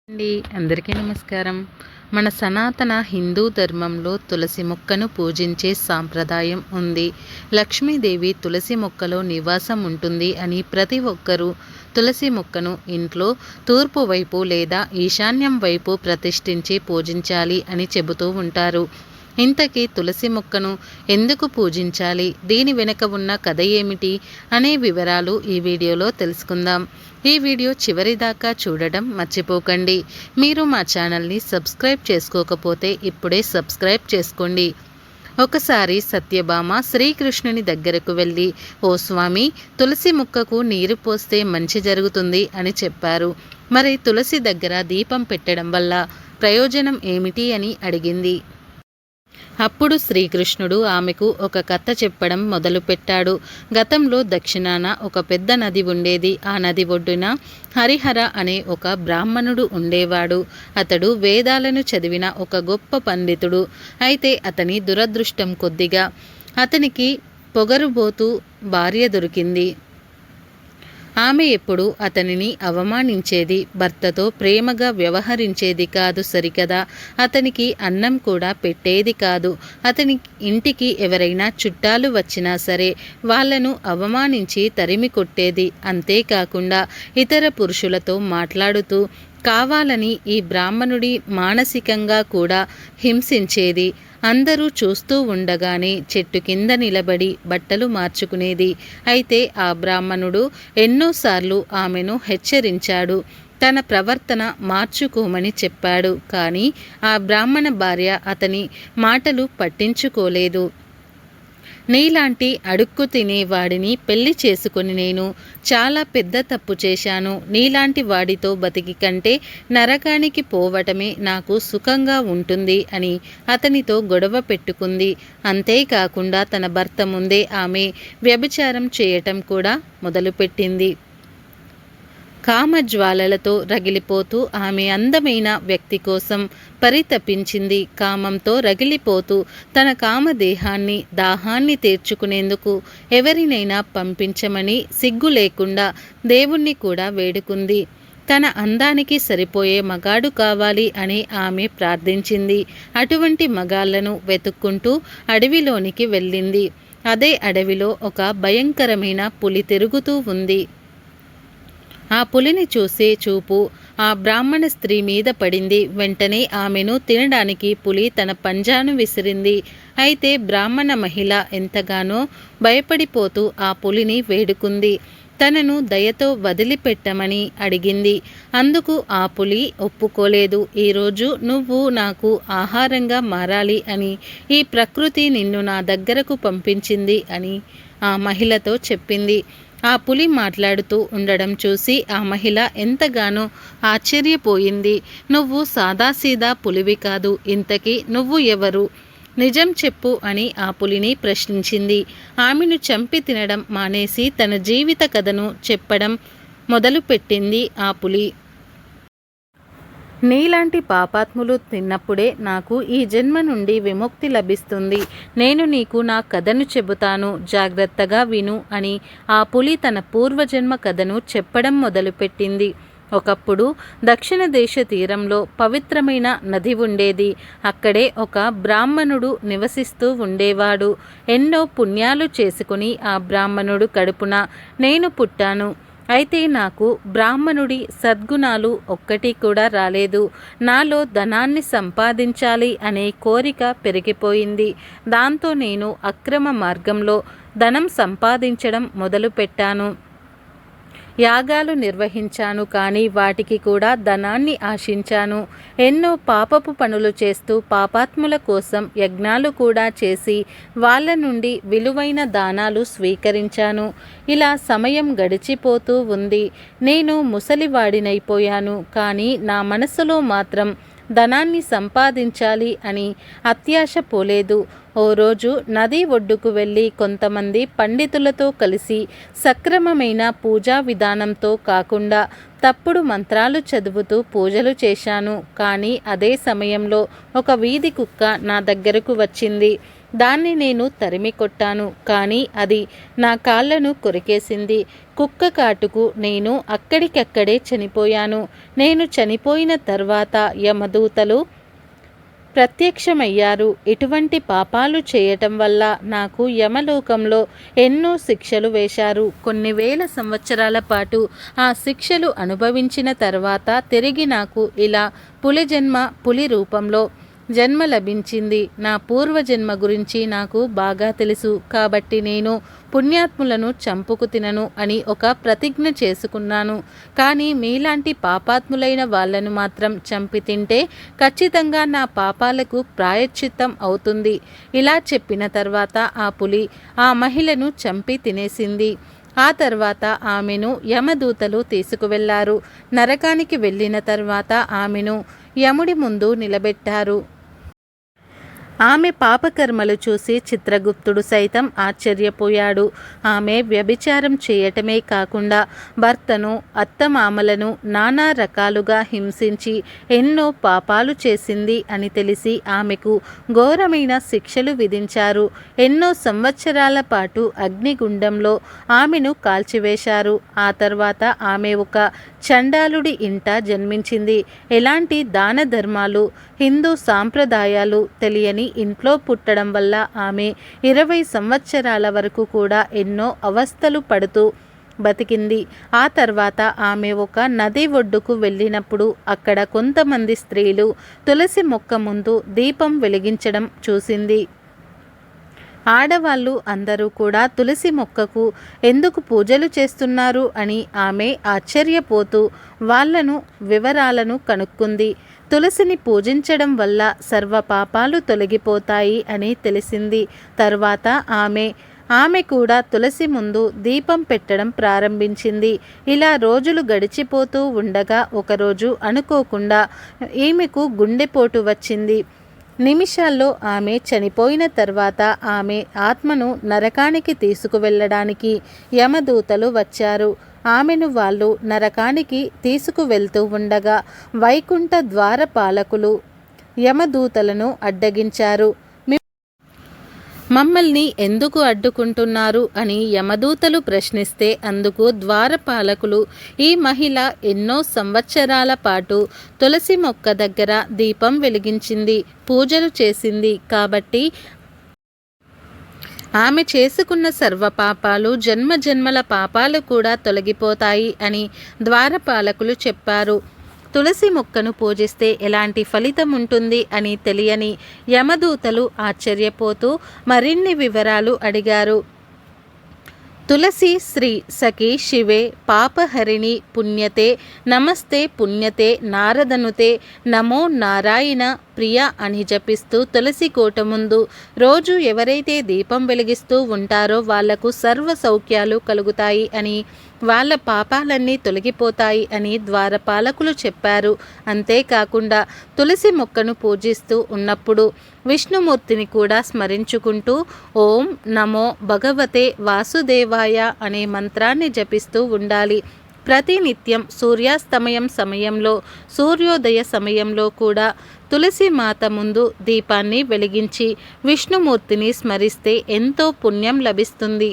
అండి అందరికీ నమస్కారం. మన సనాతన హిందూ ధర్మంలో తులసి మొక్కను పూజించే సాంప్రదాయం ఉంది. లక్ష్మీదేవి తులసి మొక్కలో నివాసం ఉంటుంది అని ప్రతి ఒక్కరూ తులసి మొక్కను ఇంట్లో తూర్పు వైపు లేదా ఈశాన్యం వైపు ప్రతిష్ఠించి పూజించాలి అని చెబుతూ ఉంటారు. ఇంతకీ తులసి మొక్కను ఎందుకు పూజించాలి, దీని వెనుక ఉన్న కథ ఏమిటి అనే వివరాలు ఈ వీడియోలో తెలుసుకుందాం. ఈ వీడియో చివరిదాకా చూడడం మర్చిపోకండి. మీరు మా ఛానల్ని సబ్స్క్రైబ్ చేసుకోకపోతే ఇప్పుడే సబ్స్క్రైబ్ చేసుకోండి. ఒకసారి సత్యభామ శ్రీకృష్ణుని దగ్గరకు వెళ్ళి, ఓ స్వామి, తులసి మొక్కకు నీరు పోస్తే మంచి జరుగుతుంది అని చెప్పారు. మరి తులసి దగ్గర దీపం పెట్టడం వల్ల ప్రయోజనం ఏమిటి అని అడిగింది. అప్పుడు శ్రీకృష్ణుడు ఆమెకు ఒక కథ చెప్పడం మొదలుపెట్టాడు. గతంలో దక్షిణాన ఒక పెద్ద నది ఉండేది. ఆ నది ఒడ్డున హరిహర అనే ఒక బ్రాహ్మణుడు ఉండేవాడు. అతడు వేదాలను చదివిన ఒక గొప్ప పండితుడు. అయితే అతని దురదృష్టం కొద్దిగా అతనికి పొగరుబోతు భార్య దొరికింది. ఆమె ఎప్పుడు అతనిని అవమానించేది, భర్తతో ప్రేమగా వ్యవహరించేది కాదు. సరికదా, అతనికి అన్నం కూడా పెట్టేది కాదు. అతని ఇంటికి ఎవరైనా చుట్టాలు వచ్చినా సరే వాళ్లను అవమానించి తరిమి కొట్టేది. అంతేకాకుండా ఇతర పురుషులతో మాట్లాడుతూ కావాలని ఈ బ్రాహ్మణుడి మానసికంగా కూడా హింసించేది. అందరూ చూస్తూ ఉండగానే చెట్టు కింద నిలబడి బట్టలు మార్చుకునేది. అయితే ఆ బ్రాహ్మణుడు ఎన్నోసార్లు ఆమెను హెచ్చరించాడు, తన ప్రవర్తన మార్చుకోమని చెప్పాడు. కానీ ఆ బ్రాహ్మణ భార్య అతని మాటలు పట్టించుకోలేదు. నీలాంటి అడుక్కు తినేవాడిని పెళ్లి చేసుకుని నేను చాలా పెద్ద తప్పు చేశాను. నీలాంటి వాడితో బతికి కంటే నరకానికి పోవటమే నాకు సుఖంగా ఉంటుంది అని అతనితో గొడవ పెట్టుకుంది. అంతేకాకుండా తన భర్త ముందే ఆమె వ్యభిచారం చేయటం కూడా మొదలుపెట్టింది. కామజ్వాలలతో రగిలిపోతూ ఆమె అందమైన వ్యక్తి కోసం పరితపించింది. కామంతో రగిలిపోతూ తన కామదేహాన్ని దాహాన్ని తీర్చుకునేందుకు ఎవరినైనా పంపించమని సిగ్గు లేకుండా దేవుణ్ణి కూడా వేడుకుంది. తన అందానికి సరిపోయే మగాడు కావాలి అని ఆమె ప్రార్థించింది. అటువంటి మగాళ్లను వెతుక్కుంటూ అడవిలోనికి వెళ్ళింది. అదే అడవిలో ఒక భయంకరమైన పులి తిరుగుతూ ఉంది. ఆ పులిని చూసే చూపు ఆ బ్రాహ్మణ స్త్రీ మీద పడింది. వెంటనే ఆమెను తినడానికి పులి తన పంజాను విసిరింది. అయితే బ్రాహ్మణ మహిళ ఎంతగానో భయపడిపోతూ ఆ పులిని వేడుకుంది. తనను దయతో వదిలిపెట్టమని అడిగింది. అందుకు ఆ పులి ఒప్పుకోలేదు. ఈరోజు నువ్వు నాకు ఆహారంగా మారాలి అని ఈ ప్రకృతి నిన్ను నా దగ్గరకు పంపించింది అని ఆ మహిళతో చెప్పింది. ఆ పులి మాట్లాడుతూ ఉండడం చూసి ఆ మహిళ ఎంతగానో ఆశ్చర్యపోయింది. నువ్వు సాదాసీదా పులివి కాదు, ఇంతకీ నువ్వు ఎవరు? నిజం చెప్పు అని ఆ పులిని ప్రశ్నించింది. ఆమెను చంపి తినడం మానేసి తన జీవిత కథను చెప్పడం మొదలుపెట్టింది ఆ పులి. నీలాంటి పాపాత్ములు తిన్నప్పుడే నాకు ఈ జన్మ నుండి విముక్తి లభిస్తుంది. నేను నీకు నా కథను చెబుతాను, జాగ్రత్తగా విను అని ఆ పులి తన పూర్వజన్మ కథను చెప్పడం మొదలుపెట్టింది. ఒకప్పుడు దక్షిణ దేశ తీరంలో పవిత్రమైన నది ఉండేది. అక్కడే ఒక బ్రాహ్మణుడు నివసిస్తూ ఉండేవాడు. ఎన్నో పుణ్యాలు చేసుకుని ఆ బ్రాహ్మణుడు కడుపున నేను పుట్టాను. అయితే నాకు బ్రాహ్మణుడి సద్గుణాలు ఒక్కటి కూడా రాలేదు. నాలో ధనాన్ని సంపాదించాలి అనే కోరిక పెరిగిపోయింది. దాంతో నేను అక్రమ మార్గంలో ధనం సంపాదించడం మొదలుపెట్టాను. యాగాలు నిర్వహించాను, కానీ వాటికి కూడా ధనాన్ని ఆశించాను. ఎన్నో పాపపు పనులు చేస్తూ పాపాత్ముల కోసం యజ్ఞాలు కూడా చేసి వాళ్ళ నుండి విలువైన దానాలు స్వీకరించాను. ఇలా సమయం గడిచిపోతూ ఉంది. నేను ముసలివాడినైపోయాను, కానీ నా మనసులో మాత్రం ధనాన్ని సంపాదించాలి అని అత్యాశ పోలేదు. ఓ రోజు నది ఒడ్డుకు వెళ్ళి కొంతమంది పండితులతో కలిసి సక్రమమైన పూజా విధానంతో కాకుండా తప్పుడు మంత్రాలు చదువుతూ పూజలు చేశాను. కానీ అదే సమయంలో ఒక వీధి కుక్క నా దగ్గరకు వచ్చింది. దాన్ని నేను తరిమి కొట్టాను, కానీ అది నా కాళ్ళను కొరికేసింది. కుక్క కాటుకు నేను అక్కడికక్కడే చనిపోయాను. నేను చనిపోయిన తర్వాత యమదూతలు ప్రత్యక్షమయ్యారు. ఇటువంటి పాపాలు చేయటం వల్ల నాకు యమలోకంలో ఎన్నో శిక్షలు వేశారు. కొన్ని వేల సంవత్సరాల పాటు ఆ శిక్షలు అనుభవించిన తర్వాత తిరిగి నాకు ఇలా పులి రూపంలో జన్మ లభించింది. నా పూర్వజన్మ గురించి నాకు బాగా తెలుసు, కాబట్టి నేను పుణ్యాత్ములను చంపుకు తినను అని ఒక ప్రతిజ్ఞ చేసుకున్నాను. కానీ మీలాంటి పాపాత్ములైన వాళ్లను మాత్రం చంపి తింటే ఖచ్చితంగా నా పాపాలకు ప్రాయశ్చిత్తం అవుతుంది. ఇలా చెప్పిన తర్వాత ఆ పులి ఆ మహిళను చంపి తినేసింది. ఆ తర్వాత ఆమెను యమదూతలు తీసుకువెళ్లారు. నరకానికి వెళ్ళిన తర్వాత ఆమెను యముడి ముందు నిలబెట్టారు. ఆమె పాపకర్మలు చూసి చిత్రగుప్తుడు సైతం ఆశ్చర్యపోయాడు. ఆమె వ్యభిచారం చేయటమే కాకుండా భర్తను, అత్తమామలను నానా రకాలుగా హింసించి ఎన్నో పాపాలు చేసింది అని తెలిసి ఆమెకు ఘోరమైన శిక్షలు విధించారు. ఎన్నో సంవత్సరాల పాటు అగ్నిగుండంలో ఆమెను కాల్చివేశారు. ఆ తర్వాత ఆమె ఒక చండాలుడి ఇంట జన్మించింది. ఎలాంటి దాన ధర్మాలు, హిందూ సాంప్రదాయాలు తెలియని ఇంట్లో పుట్టడం వల్ల ఆమె 20 సంవత్సరాల వరకు కూడా ఎన్నో అవస్థలు పడుతూ బతికింది. ఆ తర్వాత ఆమె ఒక నది ఒడ్డుకు వెళ్ళినప్పుడు అక్కడ కొంతమంది స్త్రీలు తులసి మొక్క ముందు దీపం వెలిగించడం చూసింది. ఆడవాళ్ళు అందరూ కూడా తులసి మొక్కకు ఎందుకు పూజలు చేస్తున్నారు అని ఆమె ఆశ్చర్యపోతూ వాళ్లను వివరాలను కనుక్కుంది. తులసిని పూజించడం వల్ల సర్వ పాపాలు తొలగిపోతాయి అని తెలిసింది. తర్వాత ఆమె కూడా తులసి ముందు దీపం పెట్టడం ప్రారంభించింది. ఇలా రోజులు గడిచిపోతూ ఉండగా ఒకరోజు అనుకోకుండా ఈమెకు గుండెపోటు వచ్చింది. నిమిషాల్లో ఆమె చనిపోయిన తర్వాత ఆమె ఆత్మను నరకానికి తీసుకువెళ్ళడానికి యమదూతలు వచ్చారు. ఆమెను వాళ్ళు నరకానికి తీసుకువెళ్తూ ఉండగా వైకుంఠ ద్వారపాలకులు యమదూతలను అడ్డగించారు. మమ్మల్ని ఎందుకు అడ్డుకుంటున్నారు అని యమదూతలు ప్రశ్నిస్తే అందుకు ద్వారపాలకులు, ఈ మహిళ ఎన్నో సంవత్సరాల పాటు తులసి మొక్క దగ్గర దీపం వెలిగించింది, పూజలు చేసింది, కాబట్టి ఆమె చేసుకున్న సర్వ పాపాలు జన్మజన్మల పాపాలు కూడా తొలగిపోతాయి అని ద్వారపాలకులు చెప్పారు. తులసి మొక్కను పూజిస్తే ఎలాంటి ఫలితం ఉంటుంది అని తెలియని యమదూతలు ఆశ్చర్యపోతూ మరిన్ని వివరాలు అడిగారు. తులసి శ్రీ సఖి శివే పాపహరిణి పుణ్యతే నమస్తే పుణ్యతే నారదనుతే నమో నారాయణ ప్రియ అని జపిస్తూ తులసి కోట ముందు రోజు ఎవరైతే దీపం వెలిగిస్తూ ఉంటారో వాళ్లకు సర్వ సౌఖ్యాలు కలుగుతాయి అని, వాళ్ళ పాపాలన్నీ తొలగిపోతాయి అని ద్వారపాలకులు చెప్పారు. అంతేకాకుండా తులసి మొక్కను పూజిస్తూ ఉన్నప్పుడు విష్ణుమూర్తిని కూడా స్మరించుకుంటూ ఓం నమో భగవతే వాసుదేవాయ అనే మంత్రాన్ని జపిస్తూ ఉండాలి. ప్రతినిత్యం సూర్యాస్తమయం సమయంలో, సూర్యోదయ సమయంలో కూడా తులసి మాత ముందు దీపాన్ని వెలిగించి విష్ణుమూర్తిని స్మరిస్తే ఎంతో పుణ్యం లభిస్తుంది.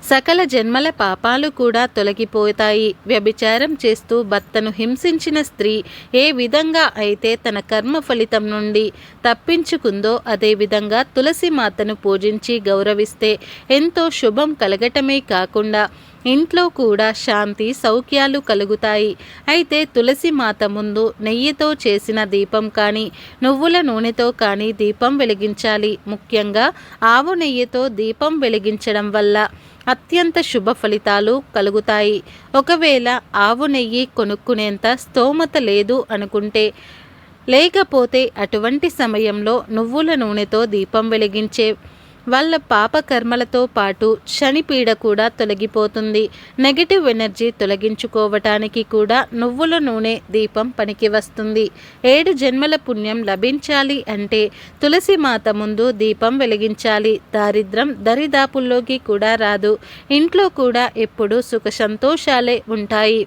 సకల జన్మల పాపాలు కూడా తొలగిపోతాయి. వ్యభిచారం చేస్తూ భర్తను హింసించిన స్త్రీ ఏ విధంగా అయితే తన కర్మ ఫలితం నుండి తప్పించుకుందో అదేవిధంగా తులసి మాతను పూజించి గౌరవిస్తే ఎంతో శుభం కలగటమే కాకుండా ఇంట్లో కూడా శాంతి సౌఖ్యాలు కలుగుతాయి. అయితే తులసి మాత ముందు నెయ్యితో చేసిన దీపం కానీ, నువ్వుల నూనెతో కానీ దీపం వెలిగించాలి. ముఖ్యంగా ఆవు నెయ్యితో దీపం వెలిగించడం వల్ల అత్యంత శుభ ఫలితాలు కలుగుతాయి. ఒకవేళ ఆవు నెయ్యి కొనుక్కునేంత స్తోమత లేదు అనుకుంటే, లేకపోతే అటువంటి సమయంలో నువ్వుల నూనెతో దీపం వెలిగించే వాళ్ళ పాపకర్మలతో పాటు శనిపీడ కూడా తొలగిపోతుంది. నెగిటివ్ ఎనర్జీ తొలగించుకోవటానికి కూడా నువ్వుల నూనె దీపం పనికి వస్తుంది. 7 జన్మల పుణ్యం లభించాలి అంటే తులసి మాత ముందు దీపం వెలిగించాలి. దారిద్రం దరిదాపుల్లోకి కూడా రాదు. ఇంట్లో కూడా ఎప్పుడూ సుఖ సంతోషాలే ఉంటాయి.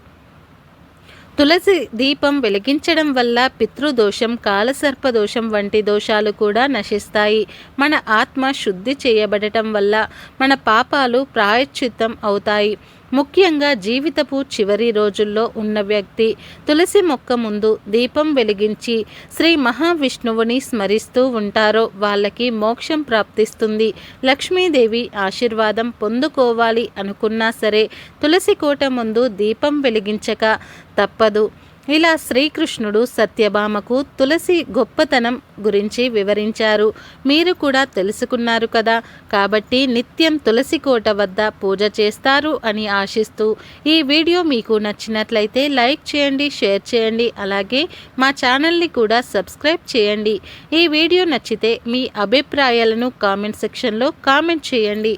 తులసి దీపం వెలిగించడం వల్ల పితృదోషం, కాలసర్పదోషం వంటి దోషాలు కూడా నశిస్తాయి. మన ఆత్మ శుద్ధి చేయబడటం వల్ల మన పాపాలు ప్రాయశ్చిత్తం అవుతాయి. ముఖ్యంగా జీవితపు చివరి రోజుల్లో ఉన్న వ్యక్తి తులసి మొక్క ముందు దీపం వెలిగించి శ్రీ మహావిష్ణువుని స్మరిస్తూ ఉంటారో వాళ్ళకి మోక్షం ప్రాప్తిస్తుంది. లక్ష్మీదేవి ఆశీర్వాదం పొందుకోవాలి అనుకున్నా సరే తులసి కోట ముందు దీపం వెలిగించక తప్పదు. ఇలా శ్రీకృష్ణుడు సత్యభామకు తులసి గొప్పతనం గురించి వివరించారు. మీరు కూడా తెలుసుకున్నారు కదా. కాబట్టి నిత్యం తులసి కోట వద్ద పూజ చేస్తారు అని ఆశిస్తూ ఈ వీడియో మీకు నచ్చినట్లయితే లైక్ చేయండి, షేర్ చేయండి. అలాగే మా ఛానల్ని కూడా సబ్స్క్రైబ్ చేయండి. ఈ వీడియో నచ్చితే మీ అభిప్రాయాలను కామెంట్ సెక్షన్లో కామెంట్ చేయండి.